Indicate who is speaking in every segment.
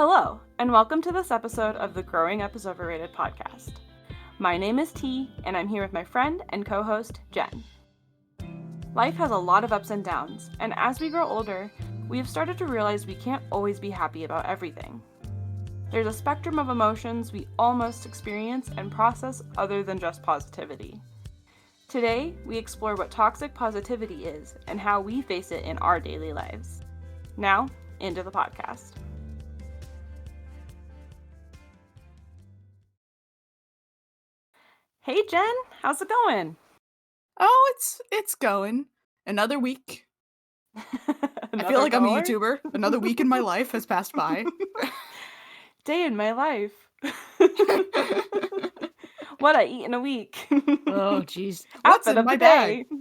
Speaker 1: Hello, and welcome to this episode of the Growing Up is Overrated podcast. My name is T, and I'm here with my friend and co-host, Jen. Life has a lot of ups and downs, and as we grow older, we have started to realize we can't always be happy about everything. There's a spectrum of emotions we all must experience and process other than just positivity. Today, we explore what toxic positivity is and how we face it in our daily lives. Now, into the podcast. Hey Jen, how's it going?
Speaker 2: Oh, it's going. Another week. I feel like I'm a YouTuber. Another week in my life has passed by.
Speaker 1: Day in my life. What I eat in a week.
Speaker 2: Oh, jeez. What's
Speaker 1: Outfit
Speaker 2: in
Speaker 1: of
Speaker 2: my
Speaker 1: the
Speaker 2: bag?
Speaker 1: day.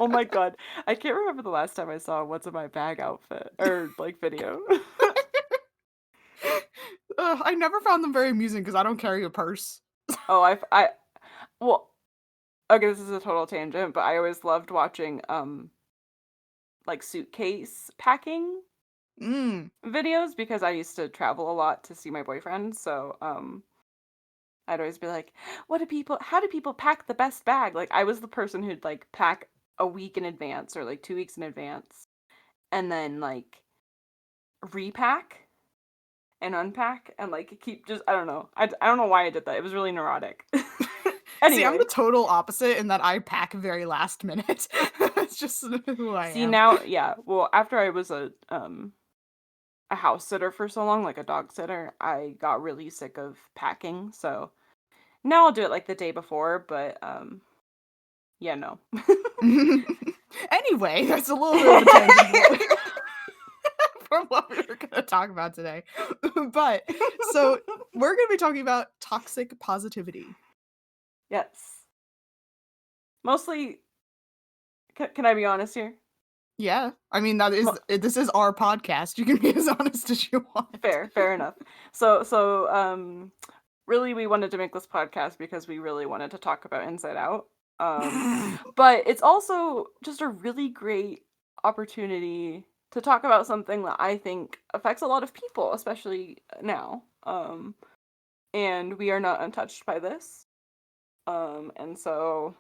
Speaker 1: Oh my god. I can't remember the last time I saw a what's in my bag outfit or like video.
Speaker 2: I never found them very amusing because I don't carry a purse.
Speaker 1: Oh, well, okay, this is a total tangent, but I always loved watching like suitcase packing videos because I used to travel a lot to see my boyfriend, so I'd always be like, how do people pack the best bag? Like I was the person who'd like pack a week in advance or like 2 weeks in advance and then like repack and unpack and like keep just I don't know. I don't know why I did that. It was really neurotic. Anyway.
Speaker 2: See, I'm the total opposite in that I pack very last minute. It's just who I am.
Speaker 1: See now, yeah. Well, after I was a house sitter for so long, like a dog sitter, I got really sick of packing. So now I'll do it like the day before, but yeah, no.
Speaker 2: Anyway, that's a little bit of a tangent from what we were going to talk about today. But so we're going to be talking about toxic positivity.
Speaker 1: Yes. Mostly, can I be honest here?
Speaker 2: Yeah. I mean, this is our podcast. You can be as honest as you want.
Speaker 1: Fair enough. So, really we wanted to make this podcast because we really wanted to talk about Inside Out. But it's also just a really great opportunity to talk about something that I think affects a lot of people, especially now. And we are not untouched by this. And so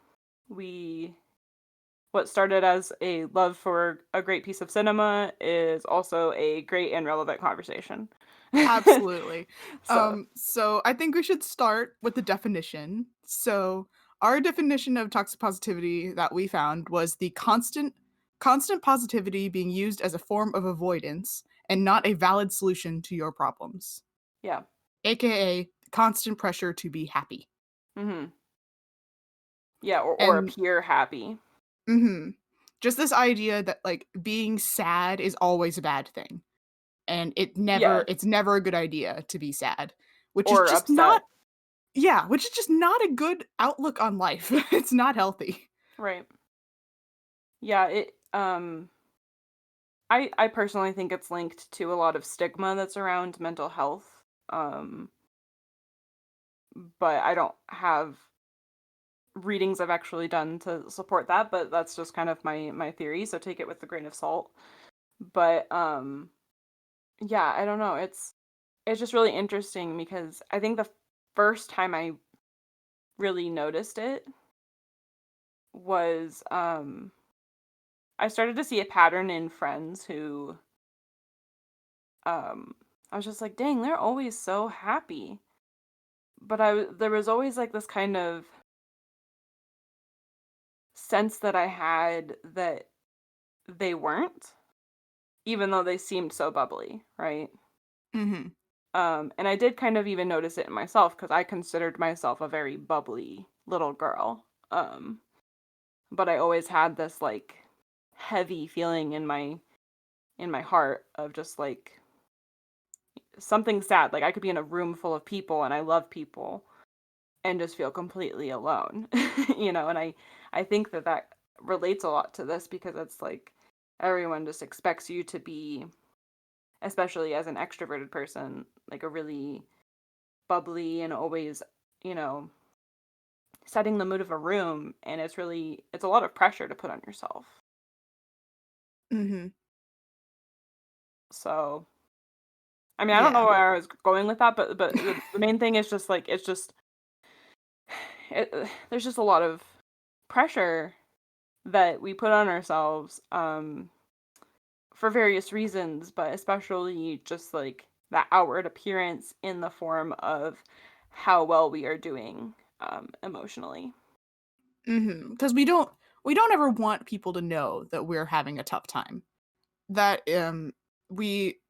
Speaker 1: what started as a love for a great piece of cinema is also a great and relevant conversation.
Speaker 2: Absolutely. So I think we should start with the definition. So our definition of toxic positivity that we found was the constant positivity being used as a form of avoidance and not a valid solution to your problems.
Speaker 1: Yeah.
Speaker 2: AKA constant pressure to be happy.
Speaker 1: Mm-hmm. Yeah, or appear happy.
Speaker 2: Mm-hmm. Just this idea that like being sad is always a bad thing. And it's never a good idea to be sad. Which
Speaker 1: or
Speaker 2: is just
Speaker 1: upset.
Speaker 2: which is just not a good outlook on life. It's not healthy.
Speaker 1: Right. Yeah, I personally think it's linked to a lot of stigma that's around mental health. But I don't have readings I've actually done to support that, but that's just kind of my theory, so take it with a grain of salt. But yeah, I don't know. It's just really interesting because I think the first time I really noticed it was I started to see a pattern in friends who I was just like, dang, they're always so happy. But there was always like this kind of sense that I had that they weren't, even though they seemed so bubbly, right?
Speaker 2: Mm-hmm.
Speaker 1: And I did kind of even notice it in myself because I considered myself a very bubbly little girl. But I always had this like heavy feeling in my heart of just like something sad. Like I could be in a room full of people and I love people and just feel completely alone, and I think that relates a lot to this because it's like everyone just expects you to be, especially as an extroverted person, like a really bubbly and always, setting the mood of a room, and it's a lot of pressure to put on yourself.
Speaker 2: Mm-hmm.
Speaker 1: So I mean, I don't know
Speaker 2: Yeah.
Speaker 1: where I was going with that, but the main thing is just, like, it's just there's just a lot of pressure that we put on ourselves, for various reasons, but especially just, like, that outward appearance in the form of how well we are doing, emotionally.
Speaker 2: Because we don't ever want people to know that we're having a tough time. That we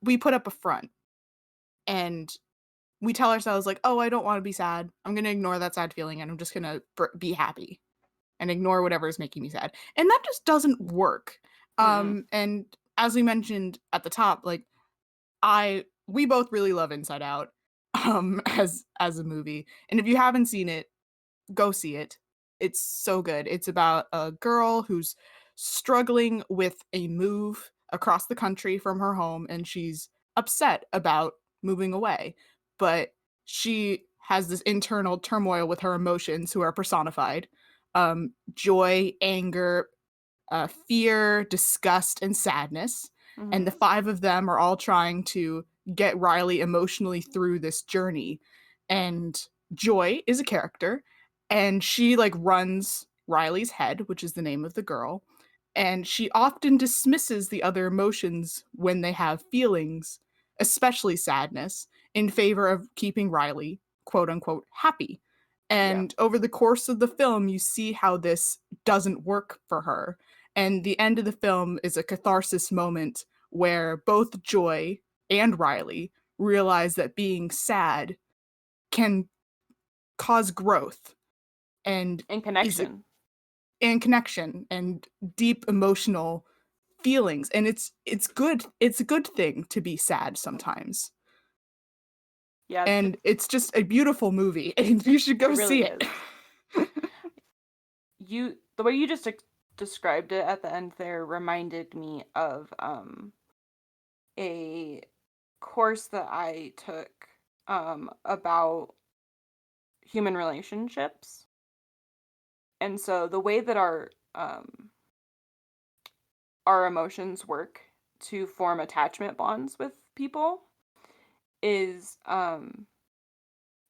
Speaker 2: we put up a front, and we tell ourselves like, "Oh, I don't want to be sad. I'm gonna ignore that sad feeling, and I'm just gonna be happy and ignore whatever is making me sad." And that just doesn't work.
Speaker 1: Mm-mm.
Speaker 2: And as we mentioned at the top, like I we both really love Inside Out, as a movie, and if you haven't seen it, go see it. It's so good. It's about a girl who's struggling with a move across the country from her home, and she's upset about moving away. But she has this internal turmoil with her emotions, who are personified: joy, anger, fear, disgust, and sadness. And the
Speaker 1: Mhm.
Speaker 2: five of them are all trying to get Riley emotionally through this journey. And Joy is a character, and she like runs Riley's head, which is the name of the girl. And she often dismisses the other emotions when they have feelings, especially sadness, in favor of keeping Riley, quote unquote, happy.
Speaker 1: Yeah.
Speaker 2: And over the course of the film, you see how this doesn't work for her. And the end of the film is a catharsis moment where both Joy and Riley realize that being sad can cause growth and
Speaker 1: And
Speaker 2: is a,
Speaker 1: connection.
Speaker 2: and connection and deep emotional feelings. And it's good. It's a good thing to be sad sometimes.
Speaker 1: Yeah,
Speaker 2: And it's just a beautiful movie, and you should
Speaker 1: it
Speaker 2: go
Speaker 1: really
Speaker 2: see it.
Speaker 1: is. The way you just described it at the end there reminded me of a course that I took about human relationships. And so the way that our emotions work to form attachment bonds with people is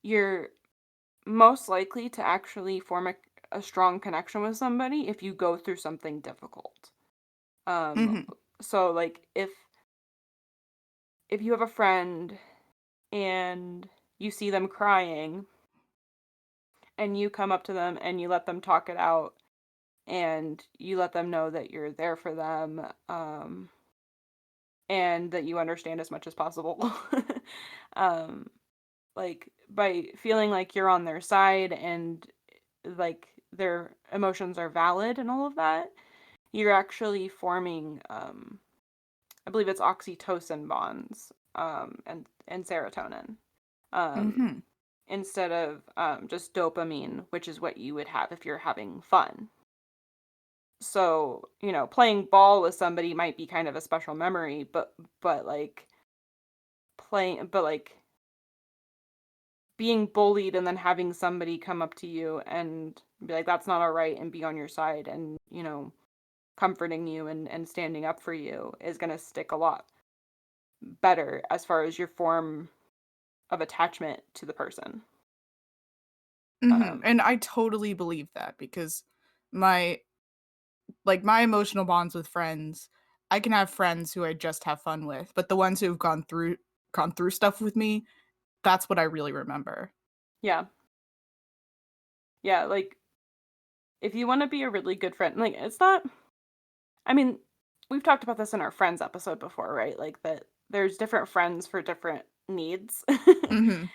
Speaker 1: you're most likely to actually form a strong connection with somebody if you go through something difficult. Um,
Speaker 2: Mhm.
Speaker 1: so like if you have a friend and you see them crying and you come up to them and you let them talk it out and you let them know that you're there for them, and that you understand as much as possible. um, like by feeling like you're on their side and like their emotions are valid and all of that, you're actually forming I believe it's oxytocin bonds, and serotonin, um,
Speaker 2: Mhm.
Speaker 1: instead of just dopamine, which is what you would have if you're having fun. So, playing ball with somebody might be kind of a special memory, but like but like being bullied and then having somebody come up to you and be like, that's not all right, and be on your side and, comforting you and standing up for you is going to stick a lot better as far as your form of attachment to the person. Um,
Speaker 2: And I totally believe that, because my my emotional bonds with friends, I can have friends who I just have fun with, but the ones who've gone through stuff with me, that's what I really remember.
Speaker 1: yeah. Yeah, like if you want to be a really good friend, like it's not I mean, we've talked about this in our friends episode before, right? Like that there's different friends for different needs.
Speaker 2: Mhm.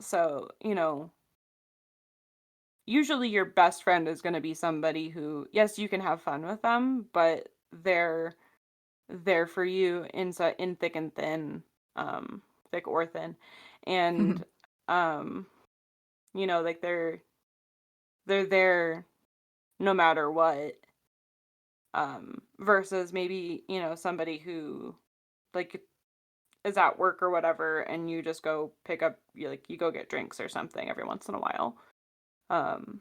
Speaker 1: So, usually your best friend is going to be somebody who, yes, you can have fun with them, but they're there for you in thick and thin, thick or thin. And um, like they're there no matter what. Versus maybe, somebody who like is at work or whatever and you just go pick up you go get drinks or something every once in a while. Um,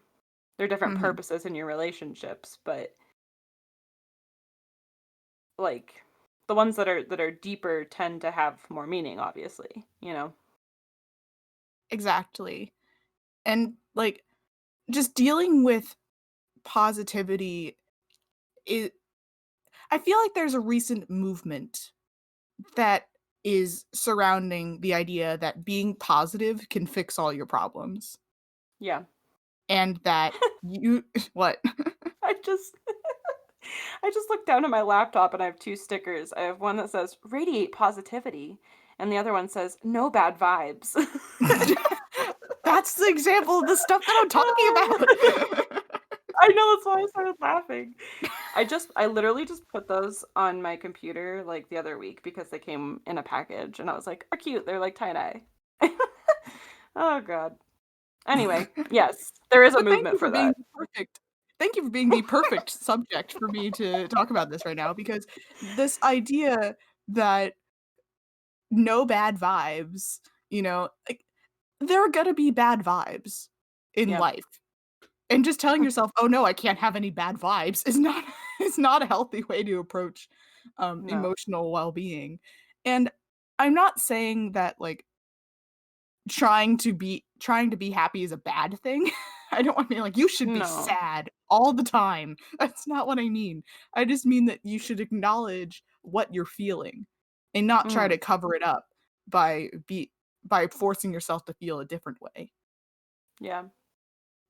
Speaker 1: there are different
Speaker 2: Mhm.
Speaker 1: purposes in your relationships, but like the ones that are deeper tend to have more meaning, obviously, you know.
Speaker 2: Exactly. And like just dealing with positivity is I feel like there's a recent movement that is surrounding the idea that being positive can fix all your problems
Speaker 1: Yeah.
Speaker 2: and that you what?
Speaker 1: I just I just looked down at my laptop and I have two stickers. I have one that says radiate positivity and the other one says no bad vibes.
Speaker 2: That's the example of the stuff that I'm talking about.
Speaker 1: I know, that's why I started laughing. I literally just put those on my computer like the other week because they came in a package and I was like, "Are cute. They're like tie-dye." Oh god. Anyway, yes, there is a
Speaker 2: But thank
Speaker 1: movement
Speaker 2: you for
Speaker 1: for
Speaker 2: being
Speaker 1: that.
Speaker 2: the perfect thank you for being the perfect subject for me to talk about this right now because this idea that no bad vibes, like, there are gonna be bad vibes in
Speaker 1: Yeah.
Speaker 2: life, and just telling yourself, "Oh, no, I can't have any bad vibes," is not is not a healthy way to approach,
Speaker 1: No.
Speaker 2: emotional well-being, and I'm not saying that, like, trying to be happy is a bad thing. I don't want to be like, "You should be
Speaker 1: No.
Speaker 2: sad all the time." That's not what I mean. I just mean that you should acknowledge what you're feeling and not try to
Speaker 1: Mhm.
Speaker 2: cover it up by be by forcing yourself to feel a different way.
Speaker 1: Yeah.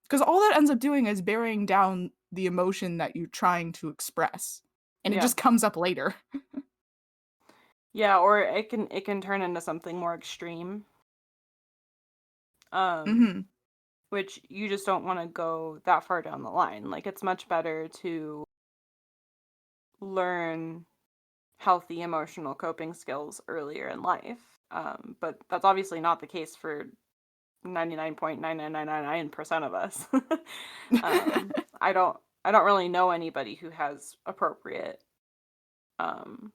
Speaker 2: Because all that ends up doing is burying down the emotion that you're trying to express, and it
Speaker 1: Yeah.
Speaker 2: just comes up later.
Speaker 1: Yeah, or it can turn into something more extreme. Um,
Speaker 2: Mhm.
Speaker 1: which you just don't want to go that far down the line. Like it's much better to learn healthy emotional coping skills earlier in life. But that's obviously not the case for 99.99999% of us. um, I don't I don't really know anybody who has appropriate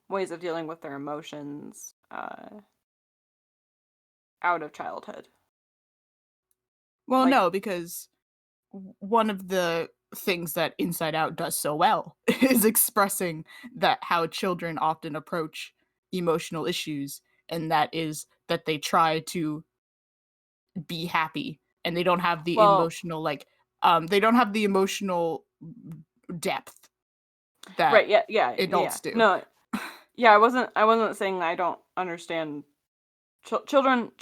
Speaker 1: ways of dealing with their emotions out of childhood.
Speaker 2: Well,
Speaker 1: Like,
Speaker 2: no, because one of the things that Inside Out does so well is expressing that how children often approach emotional issues, and that is that they try to be happy and they don't have the
Speaker 1: well,
Speaker 2: emotional they don't have the emotional depth that
Speaker 1: right, yeah, yeah, yeah.
Speaker 2: adults do.
Speaker 1: No, yeah, I wasn't saying I don't understand children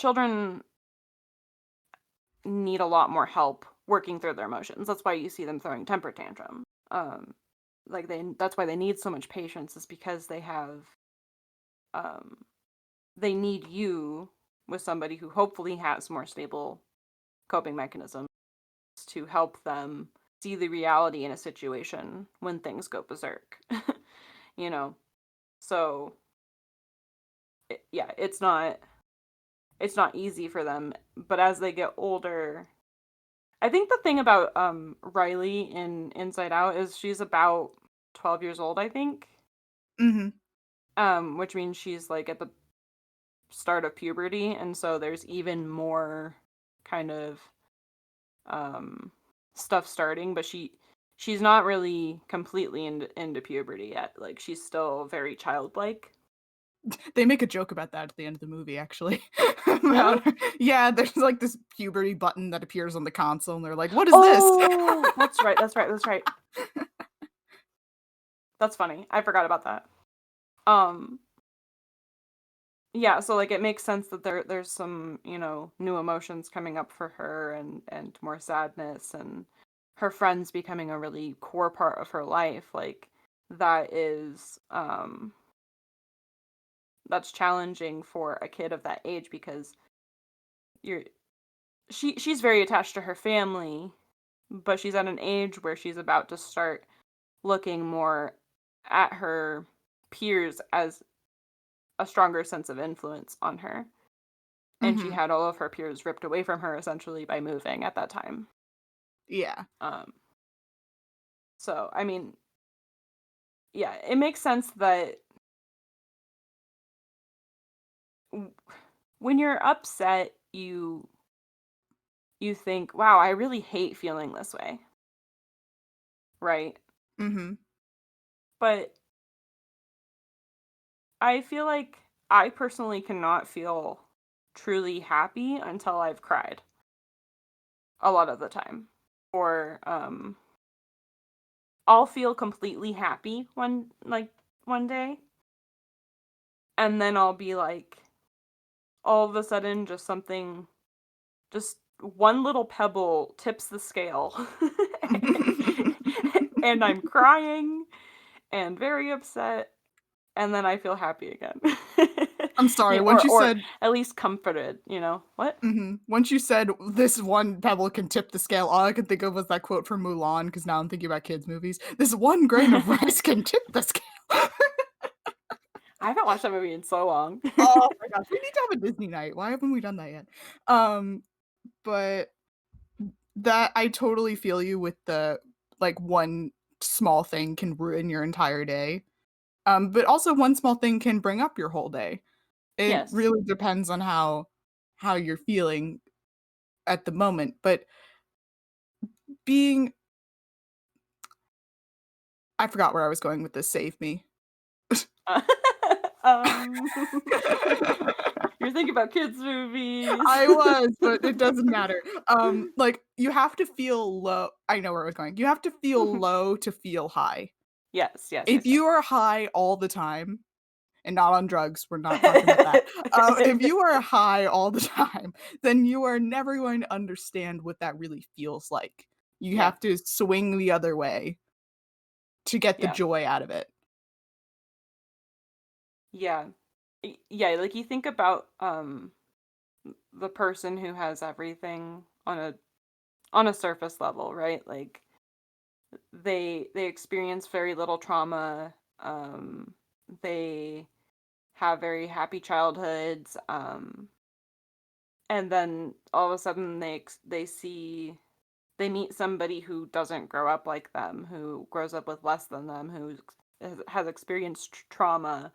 Speaker 1: need a lot more help working through their emotions. That's why you see them throwing temper tantrums. Like that's why they need so much patience is because um they need you with somebody who hopefully has more stable coping mechanisms to help them see the reality in a situation when things go berserk. you know. So, yeah, it's not easy for them, but as they get older, I think the thing about Riley in Inside Out is she's about 12 years old, I think.
Speaker 2: Mhm.
Speaker 1: Which means she's like at the start of puberty, and so there's even more kind of um stuff starting, but she's not really completely into puberty yet. Like she's still very childlike.
Speaker 2: They make a joke about that at the end of the movie, actually.
Speaker 1: Really?
Speaker 2: About yeah, there's, like, this puberty button that appears on the console, and they're like, "What is this?"
Speaker 1: Oh, that's right. That's right. That's right. That's funny. I forgot about that. Um, yeah, so like it makes sense that there's some, new emotions coming up for her and more sadness and her friends becoming a really core part of her life. Like that is that's challenging for a kid of that age because you're she's very attached to her family, but she's at an age where she's about to start looking more at her peers as a stronger sense of influence on her. And she
Speaker 2: Mhm.
Speaker 1: had all of her peers ripped away from her essentially by moving at that time.
Speaker 2: Yeah.
Speaker 1: Um, so I mean, yeah, it makes sense that w- when you're upset, you think, "Wow, I really hate feeling this way," right?
Speaker 2: Mhm.
Speaker 1: But I feel like I personally cannot feel truly happy until I've cried a lot of the time. Or I'll feel completely happy one day, and then I'll be like all of a sudden just one little pebble tips the scale. And I'm crying and very upset, and then I feel happy again.
Speaker 2: I'm sorry.
Speaker 1: Or at least comforted, What?
Speaker 2: Once you said this one pebble can tip the scale, all I could think of was that quote from Mulan, because now I'm thinking about kids' movies. This one grain of rice can tip the scale.
Speaker 1: I haven't watched that movie in so long.
Speaker 2: Oh my gosh, we need to have a Disney night. Why haven't we done that yet? But that I totally feel you with the like one small thing can ruin your entire day. But also one small thing can bring up your whole day. It
Speaker 1: Yes.
Speaker 2: really depends on how you're feeling at the moment. But being I forgot where I was going with this. Save me.
Speaker 1: Uh, um, you're thinking about kids' movies.
Speaker 2: I was, but it doesn't matter. Like you have to feel low. I know where I was going. You have to feel low to feel high.
Speaker 1: Yes, yes,
Speaker 2: If
Speaker 1: yes, yes.
Speaker 2: you are high all the time and not on drugs, we're not talking about that. If you are high all the time, then you are never going to understand what that really feels like. You
Speaker 1: Yeah,
Speaker 2: have to swing the other way to get the
Speaker 1: yeah,
Speaker 2: joy out of it.
Speaker 1: yeah. Yeah, like you think about the person who has everything on a surface level, right? Like they experience very little trauma. They have very happy childhoods. And then all of a sudden they meet somebody who doesn't grow up like them, who grows up with less than them, who has experienced trauma,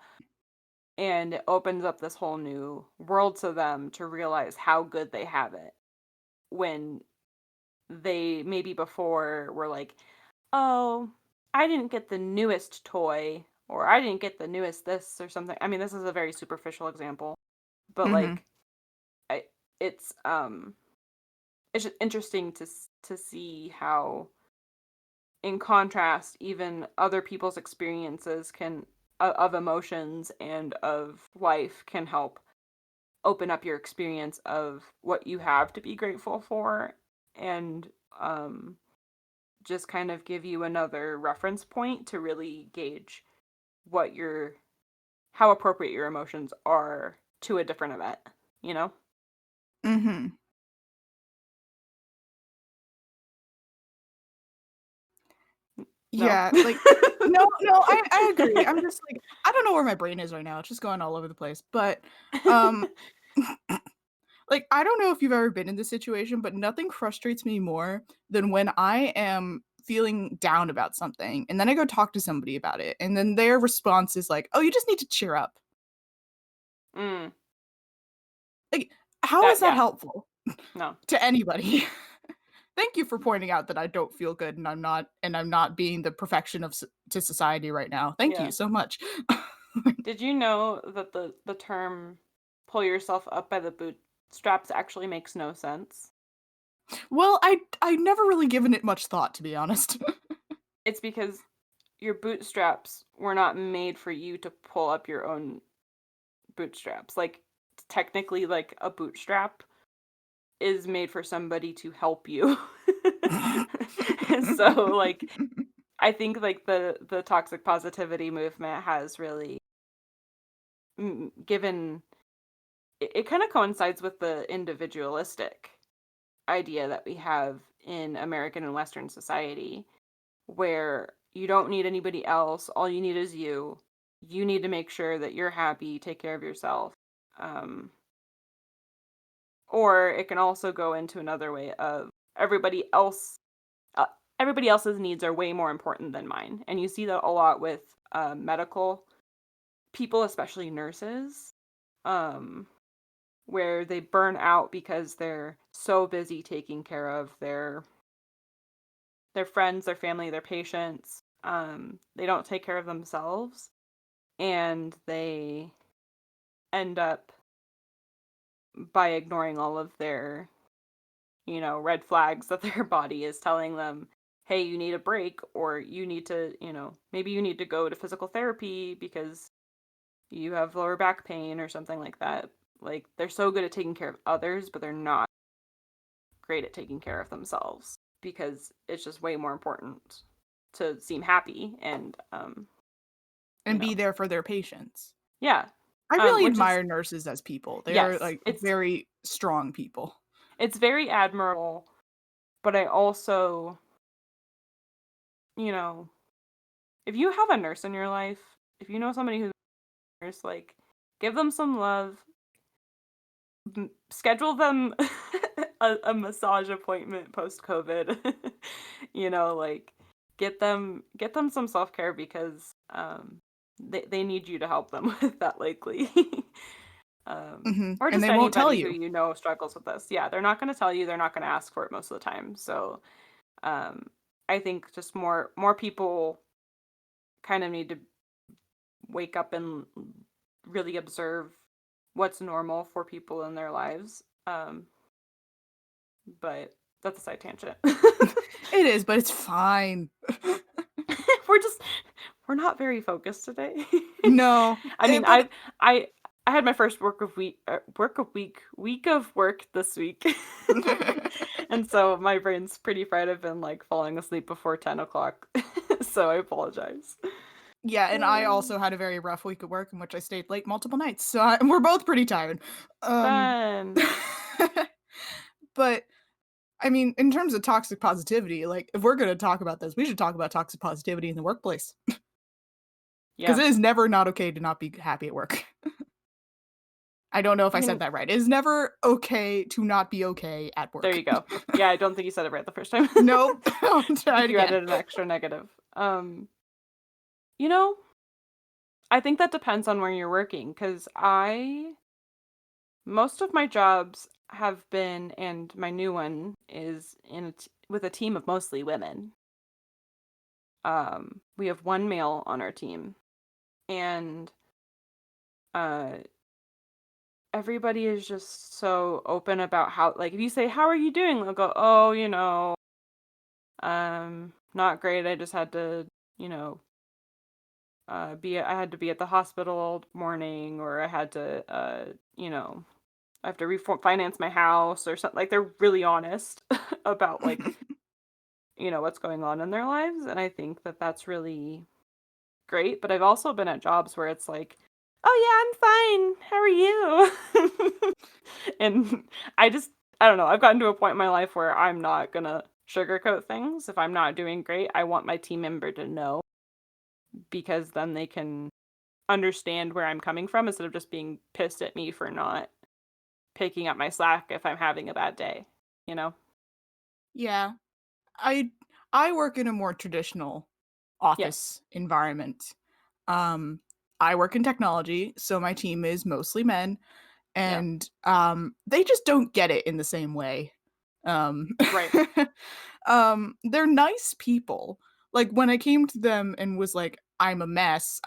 Speaker 1: and it opens up this whole new world to them to realize how good they have it when they maybe before were like, oh, I didn't get the newest toy, or I didn't get the newest this or something. I mean, this is a very superficial example, but
Speaker 2: Mhm.
Speaker 1: like I, it's it's just interesting to see how, in contrast, even other people's experiences can of emotions and of life can help open up your experience of what you have to be grateful for, and um just kind of give you another reference point to really gauge what your how appropriate your emotions are to a different event, you know?
Speaker 2: Mhm.
Speaker 1: No.
Speaker 2: Yeah, like no, no, I agree. I'm just like I don't know where my brain is right now. It's just going all over the place. But um like I don't know if you've ever been in this situation, but nothing frustrates me more than when I am feeling down about something and then I go talk to somebody about it and then their response is like, "Oh, you just need to cheer up."
Speaker 1: Mm,
Speaker 2: Like how
Speaker 1: that
Speaker 2: is that
Speaker 1: yeah.
Speaker 2: helpful
Speaker 1: No.
Speaker 2: to anybody? Thank you for pointing out that I don't feel good and I'm not being the perfection of to society right now. Thank you
Speaker 1: Yeah.
Speaker 2: so much.
Speaker 1: Did you know that the term pull yourself up by the bootstraps actually makes no sense?
Speaker 2: Well, I never really given it much thought, to be honest.
Speaker 1: It's because your bootstraps were not made for you to pull up your own bootstraps. Like technically like a bootstrap is made for somebody to help you. So like I think like the toxic positivity movement has really given it kind of coincides with the individualistic idea that we have in American and Western society, where you don't need anybody else, all you need is you. You need to make sure that you're happy, take care of yourself. Um, or it can also go into another way of everybody else uh, everybody else's needs are way more important than mine. And you see that a lot with medical people, especially nurses, um, where they burn out because they're so busy taking care of their friends, their family, their patients. They don't take care of themselves, and they end up by ignoring all of their, red flags that their body is telling them, hey, you need a break, or you need to, maybe you need to go to physical therapy because you have lower back pain or something like that. Like, they're so good at taking care of others, but they're not great at taking care of themselves because it's just way more important to seem happy and,
Speaker 2: And be there for their patients.
Speaker 1: yeah.
Speaker 2: I really
Speaker 1: Which is,
Speaker 2: admire nurses as people. They are,
Speaker 1: yes,
Speaker 2: like, very strong people.
Speaker 1: it's very admirable, but I also, you know, if you have a nurse in your life, if you know somebody who's a nurse, like, give them some love, schedule them a massage appointment post COVID. Like, get them some self-care because they need you to help them with that, likely.
Speaker 2: Mhm,
Speaker 1: Or
Speaker 2: and
Speaker 1: just
Speaker 2: they won't tell
Speaker 1: anybody who
Speaker 2: you.
Speaker 1: struggles with this. Yeah, they're not going to tell you, they're not going to ask for it most of the time. So um I think just more people kind of need to wake up and really observe what's normal for people in their lives. But that's a side tangent.
Speaker 2: It is, but it's fine.
Speaker 1: we're just we're not very focused today.
Speaker 2: No,
Speaker 1: I mean,
Speaker 2: but
Speaker 1: I had my first week of work this week. And so my brain's pretty fried. I've been like falling asleep before 10 o'clock. So I apologize.
Speaker 2: yeah, and I also had a very rough week at work in which I stayed late multiple nights, so we're both pretty tired. Um,
Speaker 1: Fun.
Speaker 2: but I mean, in terms of toxic positivity, like if we're gonna talk about this, we should talk about toxic positivity in the workplace because
Speaker 1: Yeah.
Speaker 2: it is never not okay to not be happy at work. I don't know if
Speaker 1: I
Speaker 2: I said
Speaker 1: mean,
Speaker 2: that right. It is never okay to not be okay at
Speaker 1: there
Speaker 2: work.
Speaker 1: you go. Yeah, I don't think you said it right the first time.
Speaker 2: Nope. I'll
Speaker 1: I
Speaker 2: try
Speaker 1: think
Speaker 2: it
Speaker 1: you
Speaker 2: again.
Speaker 1: added an extra negative. You know, I think that depends on where you're working because most of my jobs have been, and my new one is with a team of mostly women. We have one male on our team, and uh, everybody is just so open about how, like, if you say, "How are you doing?" They'll go, "Oh, not great. I just had to, you know, I had to be at the hospital all morning, or I had to, I have to refinance my house or something." Like, they're really honest about, like, what's going on in their lives, and I think that that's really great. But I've also been at jobs where it's like, "Oh yeah, I'm fine. How are you?" And I don't know. I've gotten to a point in my life where I'm not gonna sugarcoat things. If I'm not doing great, I want my team member to know because then they can understand where I'm coming from instead of just being pissed at me for not picking up my slack if I'm having a bad day, you know?
Speaker 2: Yeah. I I work in a more traditional
Speaker 1: Yes.
Speaker 2: office environment. Um, I work in technology, so my team is mostly men,
Speaker 1: Yeah.
Speaker 2: and they just don't get it in the same way. Um,
Speaker 1: Right.
Speaker 2: they're nice people. Like when I came to them and was like, "I'm a mess.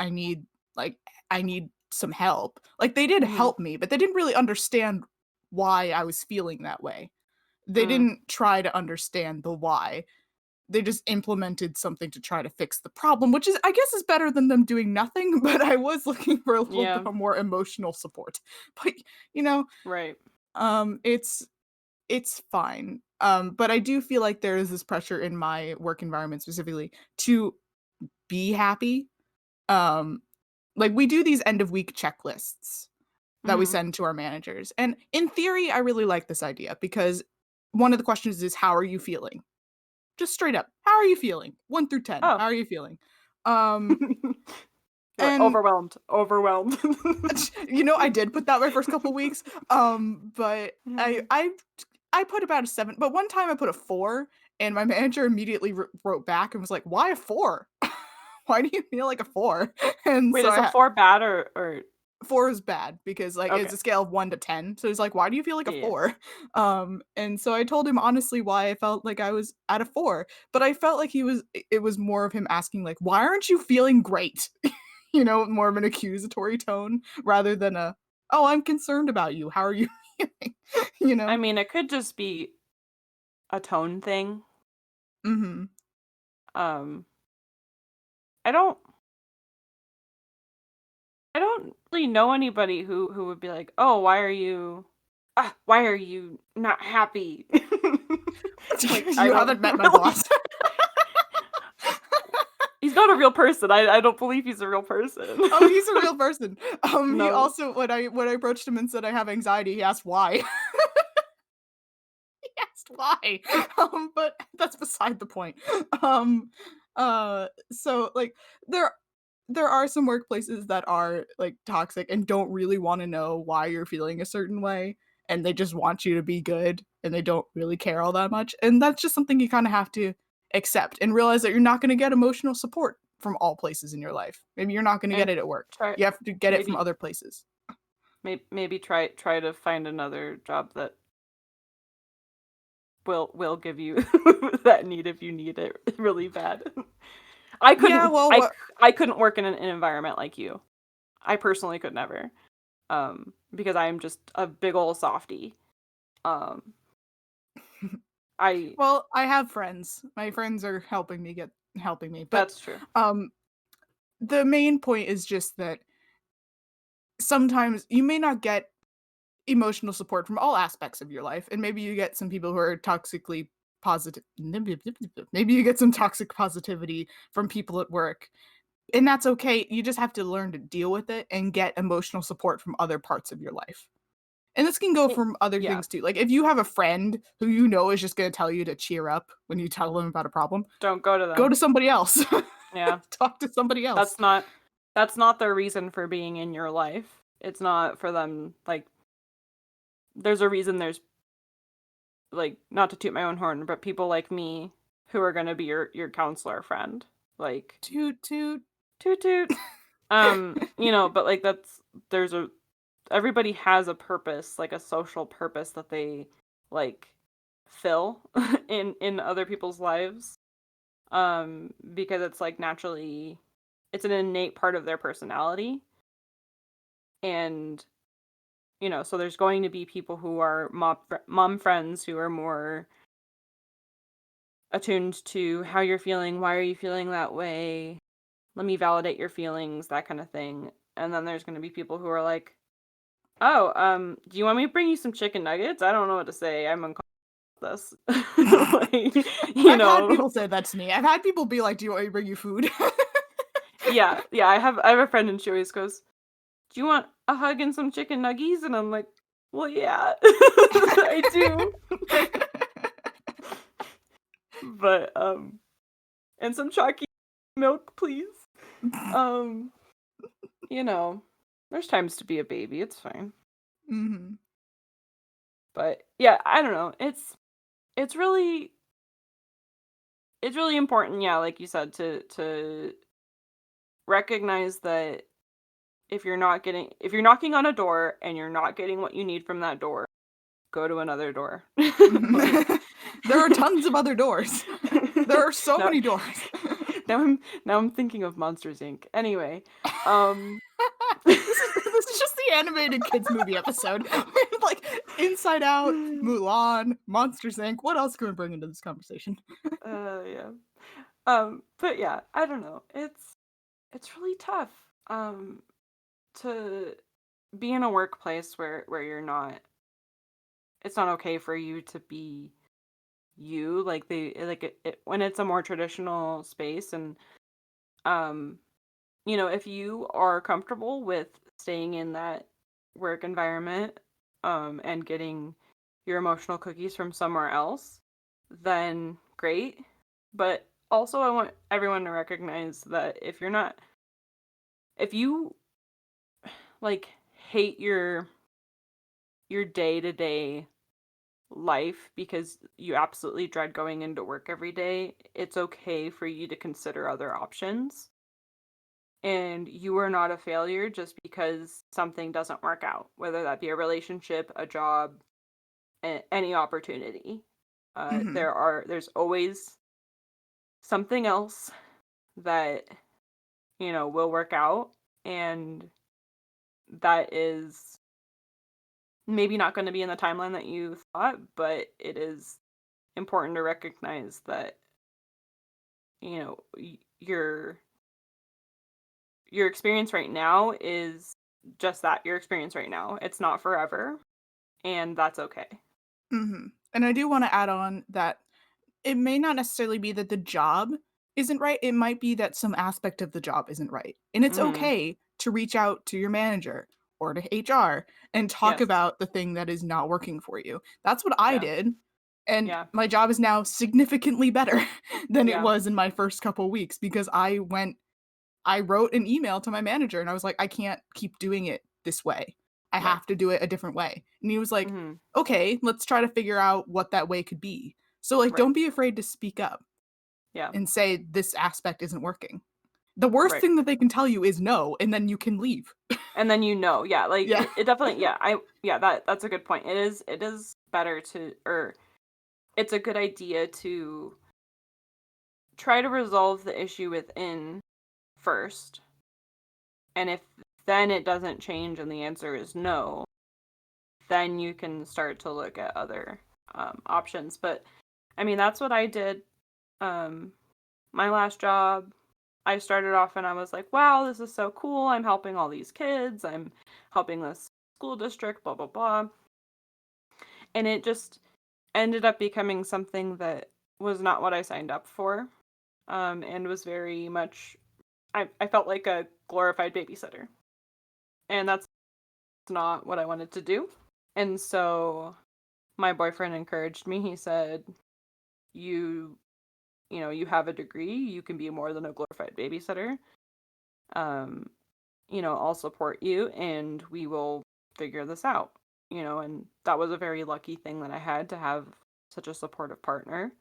Speaker 2: Like I need some help." Like they did
Speaker 1: Mhm.
Speaker 2: help me, but they didn't really understand why I was feeling that way. They
Speaker 1: Mm.
Speaker 2: didn't try to understand the why. They just implemented something to try to fix the problem, which is I guess is better than them doing nothing, but I was looking for a little bit
Speaker 1: Yeah.
Speaker 2: of more emotional support. But, you know,
Speaker 1: Right.
Speaker 2: um, it's it's fine. But I do feel like there is this pressure in my work environment specifically to be happy. Um, like we do these end of week checklists that we
Speaker 1: Mhm.
Speaker 2: send to our managers. And in theory, I really like this idea because one of the questions is how are you feeling? Just straight up, how are you feeling? 1 through 10,
Speaker 1: Oh.
Speaker 2: how are you feeling? Um,
Speaker 1: You're like,
Speaker 2: and
Speaker 1: overwhelmed, overwhelmed.
Speaker 2: I did put that my first couple weeks, but
Speaker 1: Mhm.
Speaker 2: I put about a 7, but one time I put a 4, and my manager immediately wrote back and was like, "Why a 4? Why do you feel like a 4?" And
Speaker 1: Wait,
Speaker 2: so
Speaker 1: is a 4 bad or
Speaker 2: 4 is bad because, like, it's
Speaker 1: okay.
Speaker 2: a scale of 1 to 10, so he's like, "Why do you feel like a
Speaker 1: Yeah, yeah.
Speaker 2: 4?" And so I told him honestly why I felt like I was at a 4, but I felt like it was more of him asking, like, "Why aren't you feeling great?" more of an accusatory tone rather than oh, I'm concerned about you. How are you feeling?
Speaker 1: I mean, it could just be a tone thing.
Speaker 2: Mhm.
Speaker 1: Um, I don't I don't really know anybody who would be like, "Oh, why are you not happy?" Like, I
Speaker 2: You
Speaker 1: don't
Speaker 2: haven't met my
Speaker 1: really.
Speaker 2: boss.
Speaker 1: He's not a real person. I don't believe he's a real person.
Speaker 2: Oh, he's a real person. He
Speaker 1: No.
Speaker 2: also when I approached him and said I have anxiety, he asked why. He asked why. But that's beside the point. Um, so like there there are some workplaces that are like toxic and don't really want to know why you're feeling a certain way, and they just want you to be good and they don't really care all that much. And that's just something you kind of have to accept and realize that you're not going to get emotional support from all places in your life. Maybe you're not going to get
Speaker 1: And
Speaker 2: it at work.
Speaker 1: try
Speaker 2: You have to get it from
Speaker 1: maybe
Speaker 2: other places.
Speaker 1: maybe try to find another job that will give you that need if you need it really bad. I
Speaker 2: Yeah,
Speaker 1: couldn't
Speaker 2: well,
Speaker 1: I
Speaker 2: what
Speaker 1: I couldn't work in an environment like you. I personally could never. Because I am just a big ol' softie. Um, I
Speaker 2: Well, I have friends. My friends are helping me. But
Speaker 1: That's true.
Speaker 2: um the main point is just that sometimes you may not get emotional support from all aspects of your life, and maybe you get some people who are toxically positive. Maybe you get some toxic positivity from people at work. And that's okay. You just have to learn to deal with it and get emotional support from other parts of your life. And this can go
Speaker 1: It
Speaker 2: from other
Speaker 1: Yeah,
Speaker 2: things too. Like if you have a friend who you know is just going to tell you to cheer up when you tell them about a problem,
Speaker 1: don't go to
Speaker 2: go
Speaker 1: them.
Speaker 2: to somebody else.
Speaker 1: Yeah,
Speaker 2: Talk to somebody else.
Speaker 1: that's not that's not their reason for being in your life. It's not for them, like, there's a reason there's, like, not to toot my own horn, but people like me who are gonna be your counselor friend. Like,
Speaker 2: Toot toot.
Speaker 1: toot toot. But, like, there's a everybody has a purpose, like a social purpose that they, like, fill in other people's lives. Because it's, like, naturally it's an innate part of their personality, and, so there's going to be people who are mom friends who are more attuned to how you're feeling, why are you feeling that way, let me validate your feelings, that kind of thing. And then there's gonna be people who are like, "Oh, do you want me to bring you some chicken nuggets? I don't know what to say. I'm uncomfortable with this." Like, you
Speaker 2: I've had
Speaker 1: know.
Speaker 2: people say that to me. I've had people be like, "Do you want me to bring you food?"
Speaker 1: Yeah, yeah, I have a friend and she always goes, "Do you want a hug and some chicken nuggies?" And I'm like, "Well, yeah, I do." But and some chalky milk, please. Um, you know, there's times to be a baby. It's fine.
Speaker 2: Mhm.
Speaker 1: But yeah, I don't know. It's really it's really important, yeah, like you said, to recognize that if you're knocking on a door and you're not getting what you need from that door, go to another door. Like,
Speaker 2: There are tons of other doors. There are so
Speaker 1: now,
Speaker 2: many doors.
Speaker 1: now I'm thinking of Monsters Inc. Anyway, um,
Speaker 2: This is just the animated kids movie episode. We're like Inside Out, Mulan, Monsters Inc. What else can we bring into this conversation?
Speaker 1: yeah. But yeah, I don't know. It's really tough. To be in a workplace where you're not. It's not okay for you to be you. Like when it's a more traditional space, and um if you are comfortable with staying in that work environment, and getting your emotional cookies from somewhere else, then great. But also, I want everyone to recognize that if you, like, hate your day-to-day life because you absolutely dread going into work every day, it's okay for you to consider other options. And you are not a failure just because something doesn't work out, whether that be a relationship, a job, any opportunity.
Speaker 2: Mhm.
Speaker 1: There's always something else that will work out. and that is maybe not going to be in the timeline that you thought, but it is important to recognize that, you know, your experience right now is just that, your experience right now. It's not forever, and that's okay.
Speaker 2: And I do want to add on that it may not necessarily be that the job isn't right. It might be that some aspect of the job isn't right. And it's
Speaker 1: Mhm.
Speaker 2: okay to reach out to your manager or to HR and talk
Speaker 1: Yes.
Speaker 2: about the thing that is not working for you. That's what I
Speaker 1: Yeah.
Speaker 2: did. And
Speaker 1: Yeah.
Speaker 2: my job is now significantly better than it
Speaker 1: Yeah.
Speaker 2: was in my first couple weeks because I wrote an email to my manager and I was like, I can't keep doing it this way. I
Speaker 1: Right.
Speaker 2: have to do it a different way. And he was like,
Speaker 1: Mhm.
Speaker 2: okay, let's try to figure out what that way could be. So, like,
Speaker 1: Right.
Speaker 2: don't be afraid to speak up
Speaker 1: Yeah.
Speaker 2: and say this aspect isn't working. The worst
Speaker 1: Right.
Speaker 2: thing that they can tell you is no, and then you can leave.
Speaker 1: And then yeah, like
Speaker 2: Yeah.
Speaker 1: it definitely yeah, that's a good point. It is better to, or it's a good idea to try to resolve the issue within first. And if then it doesn't change and the answer is no, then you can start to look at other options. But I mean, that's what I did. Um, my last job, I started off and I was like, wow, this is so cool. I'm helping all these kids. I'm helping this school district, blah, blah, blah. And it just ended up becoming something that was not what I signed up for, and was very much, I felt like a glorified babysitter. And that's not what I wanted to do. And so my boyfriend encouraged me. He said, you you have a degree, you can be more than a glorified babysitter. Um, I'll support you and we will figure this out. And that was a very lucky thing that I had, to have such a supportive partner.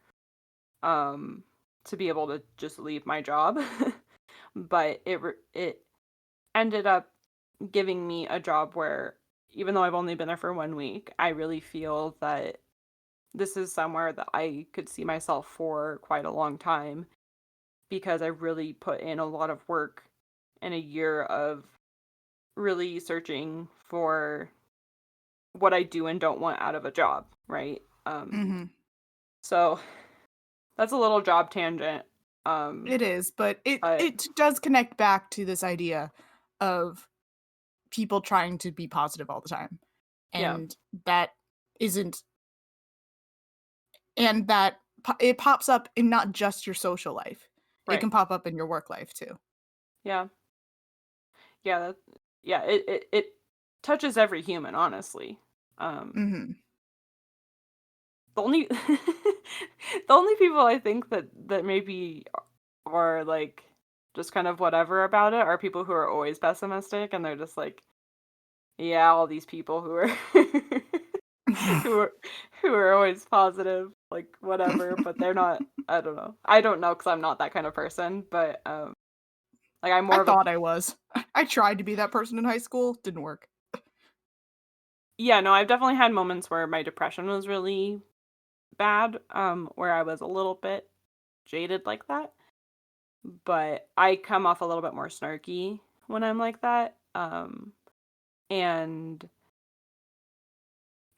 Speaker 1: Um, to be able to just leave my job. But it ended up giving me a job where, even though I've only been there for 1 week, I really feel that this is somewhere that I could see myself for quite a long time, because I really put in a lot of work in a year of really searching for what I do and don't want out of a job, right?
Speaker 2: Mhm.
Speaker 1: So that's a little job tangent. Um,
Speaker 2: It is, but it
Speaker 1: but
Speaker 2: it does connect back to this idea of people trying to be positive all the time.
Speaker 1: yeah,
Speaker 2: And that isn't and that it pops up in not just your social life. It
Speaker 1: right.
Speaker 2: can pop up in your work life too.
Speaker 1: Yeah. Yeah, yeah, it touches every human, honestly. Um,
Speaker 2: Mhm.
Speaker 1: the only the only people I think that maybe are like just kind of whatever about it are people who are always pessimistic, and they're just like, yeah, all these people who are who are who are always positive, like whatever, but they're not. I don't know. I don't know because I'm not that kind of person, but like I'm
Speaker 2: I
Speaker 1: more of a,
Speaker 2: thought I was. I tried to be that person in high school, didn't work.
Speaker 1: yeah, no, I've definitely had moments where my depression was really bad, where I was a little bit jaded like that, but I come off a little bit more snarky when I'm like that. And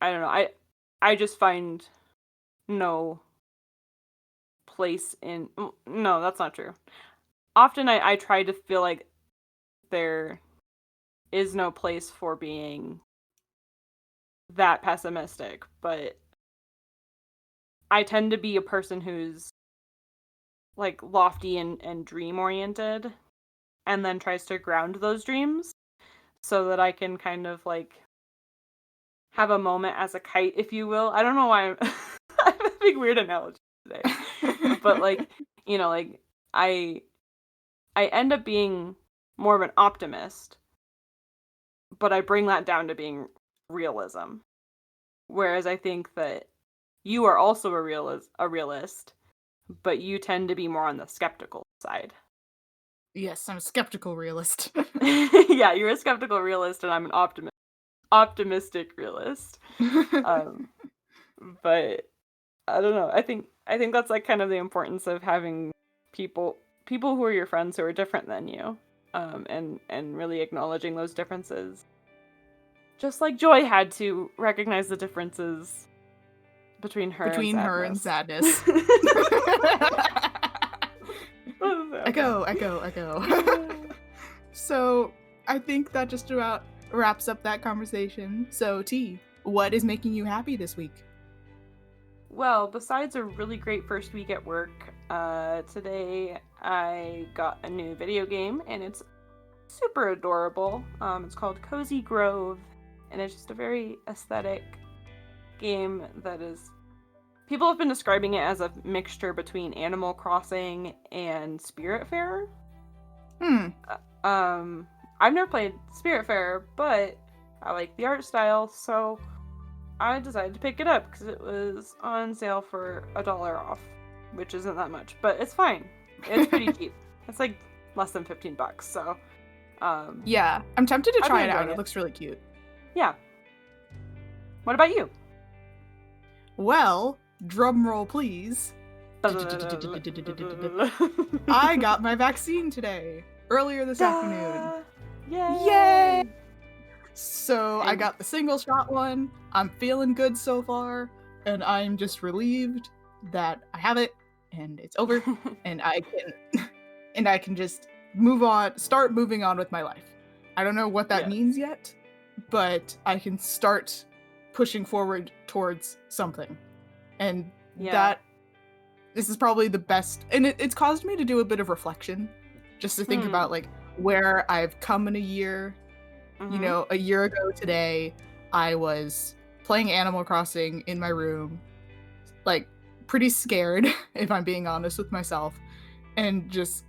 Speaker 1: I don't know, I just find no place in, no, that's not true. Often I try to feel like there is no place for being that pessimistic, but I tend to be a person who's like lofty and dream oriented, and then tries to ground those dreams so that I can kind of like have a moment as a kite, if you will. I don't know why I'm having weird analogy today, but like, like I I end up being more of an optimist, but I bring that down to being realism. Whereas I think that you are also a realist, but you tend to be more on the skeptical side.
Speaker 2: Yes, I'm a skeptical realist.
Speaker 1: Yeah, you're a skeptical realist, and I'm an optimistic realist. Um, but I don't know. I think that's like kind of the importance of having people who are your friends who are different than you. and really acknowledging those differences. Just like Joy had to recognize the differences between her and sadness.
Speaker 2: Echo. So I think that just about wraps up that conversation. So T, what is making you happy this week?
Speaker 1: Well, besides a really great first week at work, today I got a new video game, and it's super adorable. It's called Cozy Grove, and it's just a very aesthetic game that is... People have been describing it as a mixture between Animal Crossing and Spiritfarer. I've never played Spiritfarer, but I like the art style, so I decided to pick it up because it was on sale for $1 off, which isn't that much, but it's fine. It's pretty cheap. It's like less than $15, so
Speaker 2: yeah, I'm tempted to try it out. It looks really cute.
Speaker 1: Yeah. What about you?
Speaker 2: Well, drum roll please. I got my vaccine today, earlier this afternoon. Yay! So I got the single shot one. I'm feeling good so far, and I'm just relieved that I have it and it's over and I can just start moving on with my life. I don't know what that means yet, but I can start pushing forward towards something. And this is probably the best, and it's caused me to do a bit of reflection, just to think about like where I've come in a year. You know, a year ago today, I was playing Animal Crossing in my room, like pretty scared, if I'm being honest with myself, and just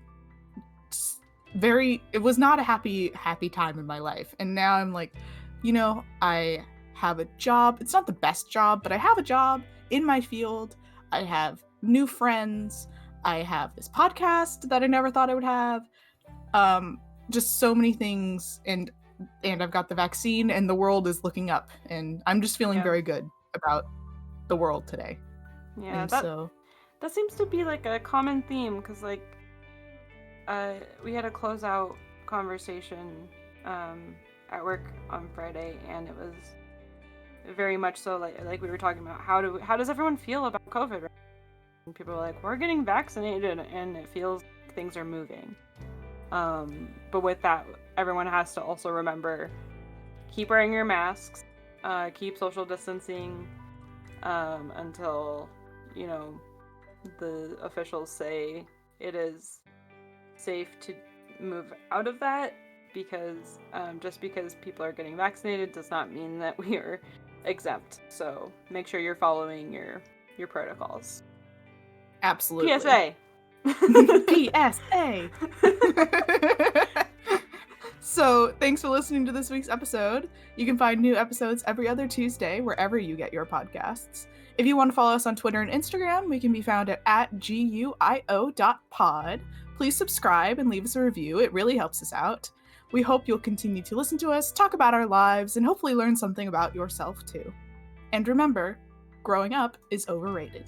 Speaker 2: it was not a happy time in my life. And now I'm like, you know, I have a job. It's not the best job, but I have a job in my field. I have new friends. I have this podcast that I never thought I would have. Just so many things, and I've got the vaccine, and the world is looking up, and I'm just feeling very good about the world today.
Speaker 1: Yeah, that seems to be like a common theme, because like we had a closeout conversation at work on Friday, and it was very much so like we were talking about how does everyone feel about COVID? And people are like, we're getting vaccinated, and it feels like things are moving. But with that, everyone has to also remember, keep wearing your masks, keep social distancing until, you know, the officials say it is safe to move out of that, because just because people are getting vaccinated does not mean that we are exempt. So make sure you're following your protocols.
Speaker 2: Absolutely.
Speaker 1: PSA.
Speaker 2: PSA. So thanks for listening to this week's episode. You can find new episodes every other Tuesday wherever you get your podcasts. If you want to follow us on Twitter and Instagram, we can be found at @guio.pod. Please subscribe and leave us a review. It really helps us out. We hope you'll continue to listen to us, talk about our lives, and hopefully learn something about yourself too. And remember, growing up is overrated.